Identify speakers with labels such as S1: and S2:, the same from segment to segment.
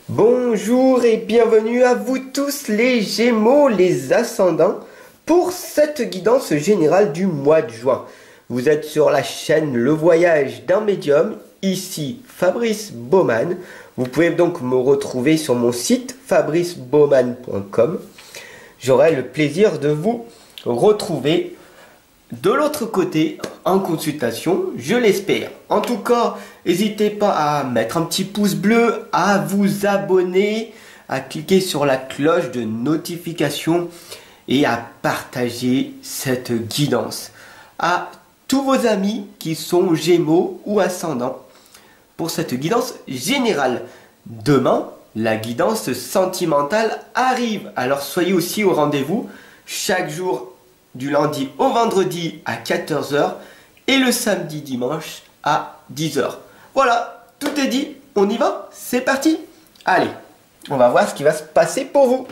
S1: Bonjour et bienvenue à vous tous les Gémeaux, les ascendants, pour cette guidance générale du mois de juin. Vous êtes sur la chaîne Le Voyage d'un Médium, ici Fabrice Baumann. Vous pouvez donc me retrouver sur mon site fabricebaumann.com. J'aurai le plaisir de vous retrouver de l'autre côté en consultation, je l'espère. En tout cas, n'hésitez pas à mettre un petit pouce bleu, à vous abonner, à cliquer sur la cloche de notification et à partager cette guidance à tous vos amis qui sont Gémeaux ou ascendants pour cette guidance générale. Demain, la guidance sentimentale arrive, alors soyez aussi au rendez-vous chaque jour du lundi au vendredi à 14 h et le samedi dimanche à 10 h. Voilà, tout est dit, on y va, c'est parti. Allez, on va voir ce qui va se passer pour vous.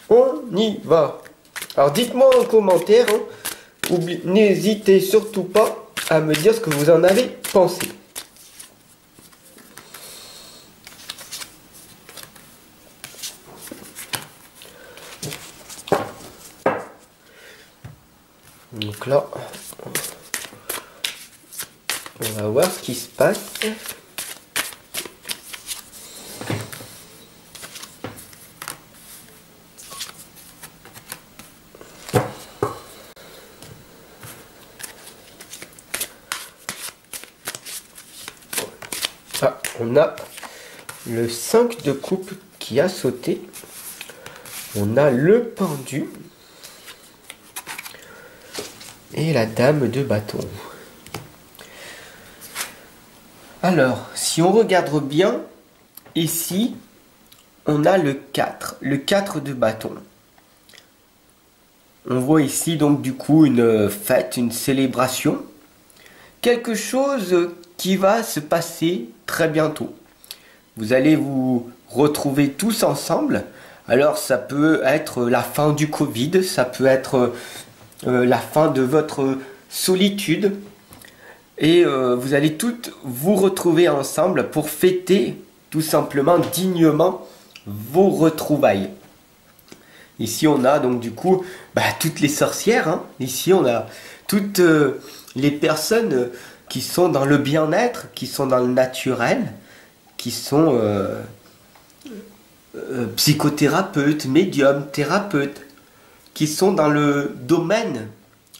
S1: On y va. Alors dites-moi en commentaire, n'hésitez surtout pas à me dire ce que vous en avez pensé. Donc là, on va voir ce qui se passe. Ah, on a le 5 de coupe qui a sauté. On a le pendu. Et la dame de bâton. Alors, si on regarde bien, ici, on a le 4 de bâton. On voit ici donc du coup une fête, une célébration. Quelque chose qui va se passer très bientôt. Vous allez vous retrouver tous ensemble. Alors ça peut être la fin du Covid, ça peut être la fin de votre solitude et vous allez toutes vous retrouver ensemble pour fêter tout simplement dignement vos retrouvailles. Ici on a donc du coup toutes les sorcières, Ici on a toutes les personnes qui sont dans le bien-être, qui sont dans le naturel, qui sont psychothérapeutes, médiums, thérapeutes, qui sont dans le domaine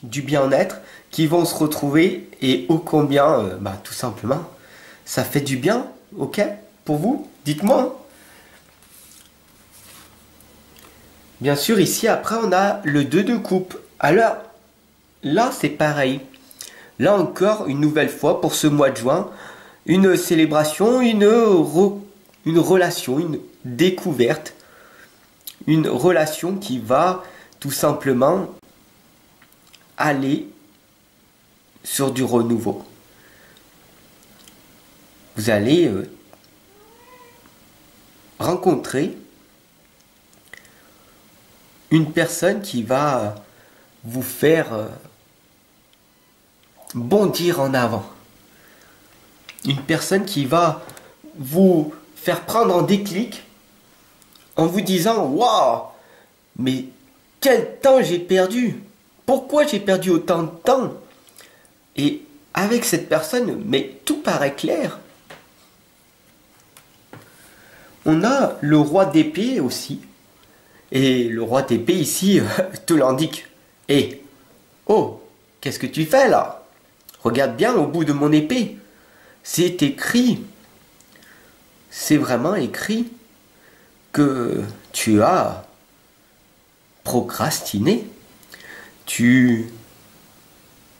S1: du bien-être, qui vont se retrouver et ô combien, tout simplement, ça fait du bien, ok, pour vous, dites-moi. Bien sûr, ici, après, on a le 2 de coupe. Alors, là, c'est pareil. Là encore, une nouvelle fois, pour ce mois de juin, une célébration, une relation, une découverte, une relation qui va tout simplement aller sur du renouveau. Vous allez rencontrer une personne qui va vous faire bondir en avant. Une personne qui va vous faire prendre un déclic en vous disant « Waouh, mais quel temps j'ai perdu! Pourquoi j'ai perdu autant de temps ?» Et avec cette personne, mais tout paraît clair. On a le roi d'épée aussi. Et le roi d'épée ici te l'indique. Et oh, qu'est-ce que tu fais là? Regarde bien au bout de mon épée. C'est écrit. C'est vraiment écrit que tu as procrastiné. Tu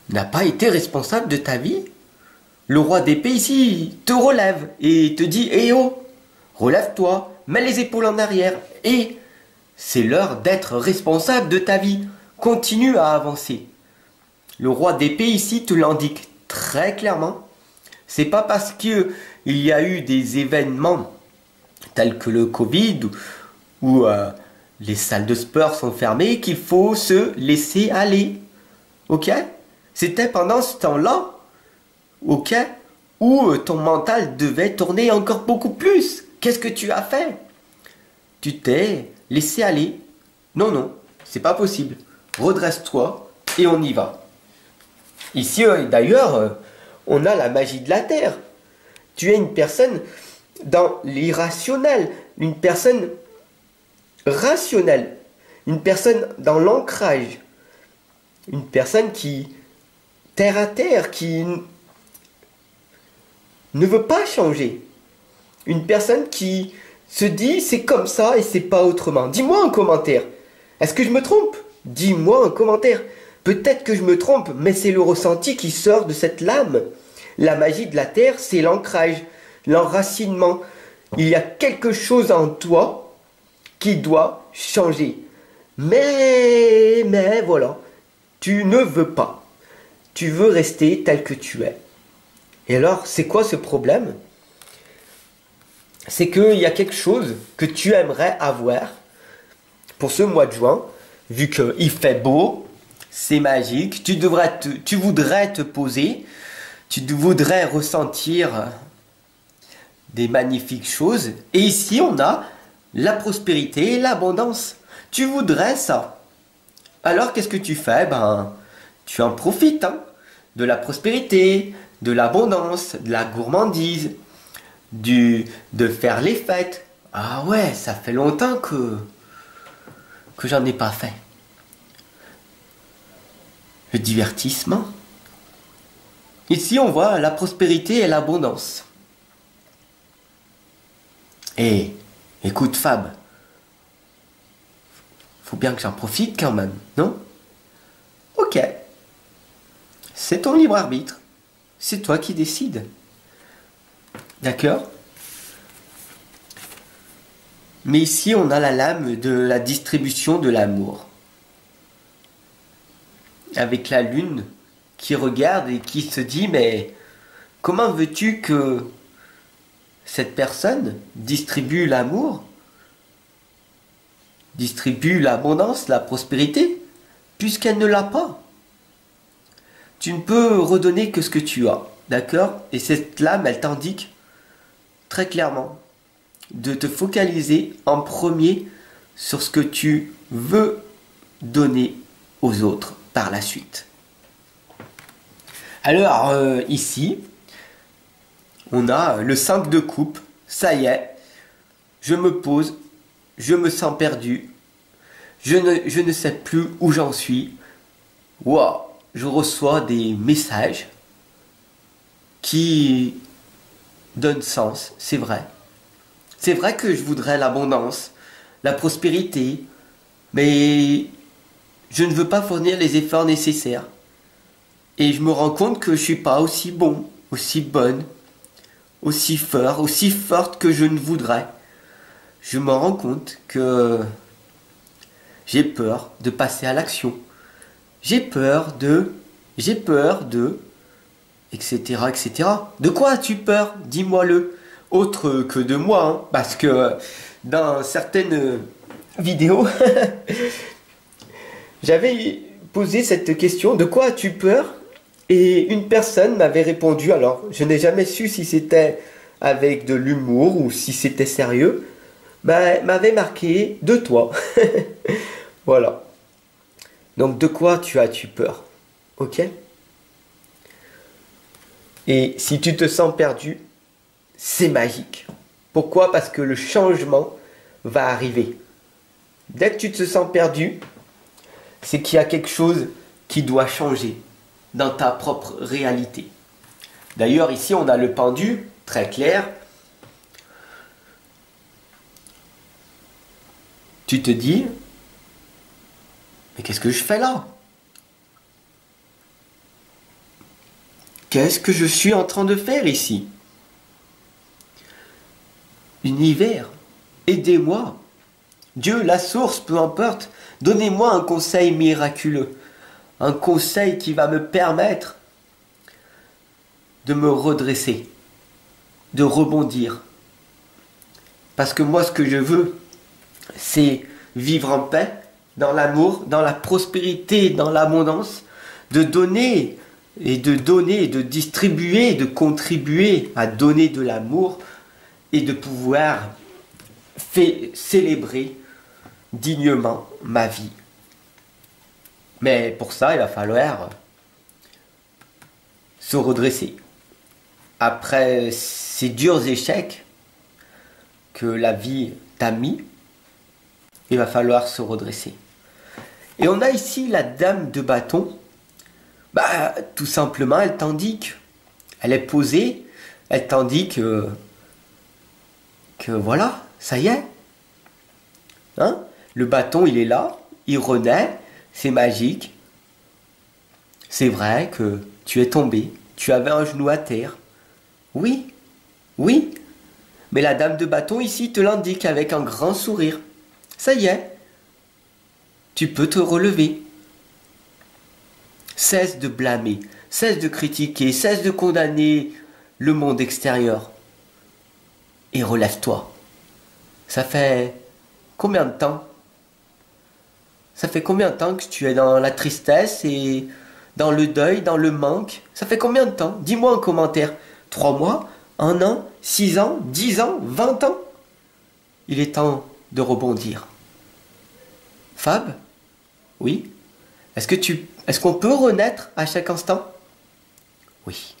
S1: n'as pas été responsable de ta vie. Le roi d'épée ici te relève et te dit « Eh oh, relève-toi, mets les épaules en arrière et c'est l'heure d'être responsable de ta vie. Continue à avancer. » Le roi d'épée ici te l'indique très clairement. C'est pas parce que il y a eu des événements tels que le Covid ou les salles de sport sont fermées qu'il faut se laisser aller. Ok? C'était pendant ce temps-là, ok, où ton mental devait tourner encore beaucoup plus. qu'est-ce que tu as fait? Tu t'es laissé aller. Non, non, c'est pas possible. Redresse-toi et on y va. Ici, d'ailleurs, on a la magie de la Terre. Tu es une personne dans l'irrationnel, une personne rationnelle, une personne dans l'ancrage, une personne qui, terre à terre, qui ne veut pas changer, une personne qui se dit c'est comme ça et c'est pas autrement. Dis-moi en commentaire, est-ce que je me trompe? Dis-moi en commentaire. Peut-être que je me trompe, mais c'est le ressenti qui sort de cette lame. La magie de la Terre, c'est l'ancrage, l'enracinement. Il y a quelque chose en toi qui doit changer. Mais voilà, tu ne veux pas. Tu veux rester tel que tu es. Et alors, c'est quoi ce problème? C'est qu'il y a quelque chose que tu aimerais avoir pour ce mois de juin, vu qu'il fait beau, c'est magique, tu voudrais te poser, tu voudrais ressentir des magnifiques choses. Et ici, on a la prospérité et l'abondance. Tu voudrais ça. Alors, qu'est-ce que tu fais? Ben, tu en profites, hein, de la prospérité, de l'abondance, de la gourmandise, de faire les fêtes. Ah ouais, ça fait longtemps que j'en ai pas fait. Le divertissement. Ici, on voit la prospérité et l'abondance. Et écoute Fab, faut bien que j'en profite quand même, non? Ok. C'est ton libre arbitre. C'est toi qui décides. D'accord? Mais ici, on a la lame de la distribution de l'amour. Avec la lune qui regarde et qui se dit, mais comment veux-tu que cette personne distribue l'amour, distribue l'abondance, la prospérité, puisqu'elle ne l'a pas? Tu ne peux redonner que ce que tu as, d'accord? Et cette lame, elle t'indique très clairement de te focaliser en premier sur ce que tu veux donner aux autres par la suite. Alors, ici, on a le 5 de coupe. Ça y est, je me pose, je me sens perdu, je ne sais plus où j'en suis. Waouh, je reçois des messages qui donnent sens, c'est vrai. C'est vrai que je voudrais l'abondance, la prospérité, mais je ne veux pas fournir les efforts nécessaires. Et je me rends compte que je ne suis pas aussi bon, aussi bonne, aussi fort, aussi forte que je ne voudrais. Je me rends compte que j'ai peur de passer à l'action. J'ai peur de, etc., etc. De quoi as-tu peur? Dis-moi-le. Autre que de moi, hein, parce que dans certaines vidéos, j'avais posé cette question, de quoi as-tu peur? Et une personne m'avait répondu, alors je n'ai jamais su si c'était avec de l'humour ou si c'était sérieux, m'avait marqué de toi. Voilà. Donc de quoi as-tu peur? Ok? Et si tu te sens perdu, c'est magique. Pourquoi? Parce que le changement va arriver. Dès que tu te sens perdu, c'est qu'il y a quelque chose qui doit changer dans ta propre réalité. D'ailleurs, ici, on a le pendu, très clair. Tu te dis, mais qu'est-ce que je fais là? Qu'est-ce que je suis en train de faire ici? Univers, aidez-moi. Dieu, la source, peu importe, donnez-moi un conseil miraculeux. Un conseil qui va me permettre de me redresser, de rebondir. Parce que moi, ce que je veux, c'est vivre en paix, dans l'amour, dans la prospérité, dans l'abondance, de donner et de distribuer, de contribuer à donner de l'amour et de pouvoir célébrer dignement ma vie. Mais pour ça, il va falloir se redresser. Après ces durs échecs que la vie t'a mis, il va falloir se redresser. Et on a ici la dame de bâton. Bah, tout simplement, elle t'indique. Elle est posée. Elle t'indique que voilà, ça y est. Hein? Le bâton, il est là. Il renaît. C'est magique. C'est vrai que tu es tombé. Tu avais un genou à terre. Oui, oui. Mais la dame de bâton ici te l'indique avec un grand sourire. Ça y est. Tu peux te relever. Cesse de blâmer, cesse de critiquer, cesse de condamner le monde extérieur. Et relève-toi. Ça fait combien de temps? Ça fait combien de temps que tu es dans la tristesse et dans le deuil, dans le manque? Ça fait combien de temps? Dis-moi en commentaire. 3 mois? 1 an? 6 ans? 10 ans? 20 ans? Il est temps de rebondir. Fab? Oui? Est-ce qu'on peut renaître à chaque instant? Oui.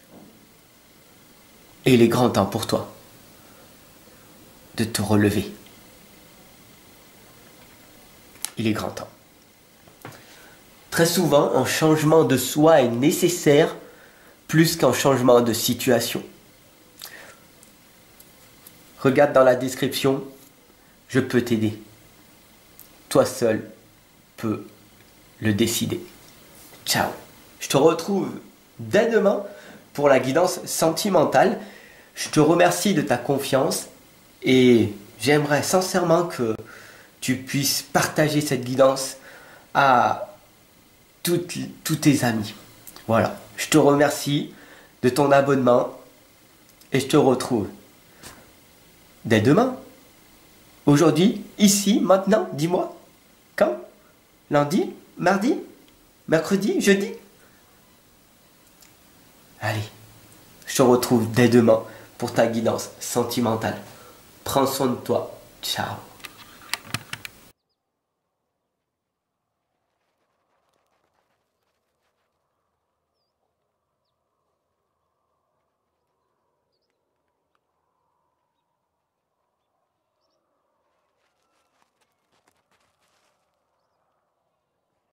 S1: Et il est grand temps pour toi de te relever. Il est grand temps. Très souvent, un changement de soi est nécessaire plus qu'un changement de situation. Regarde dans la description, je peux t'aider. Toi seul peux le décider. Ciao. Je te retrouve dès demain pour la guidance sentimentale. Je te remercie de ta confiance et j'aimerais sincèrement que tu puisses partager cette guidance à tous tes amis. Voilà. Je te remercie de ton abonnement et je te retrouve dès demain. Aujourd'hui, ici, maintenant, dis-moi. Quand? Lundi? Mardi? Mercredi? Jeudi? Allez, je te retrouve dès demain pour ta guidance sentimentale. Prends soin de toi. Ciao.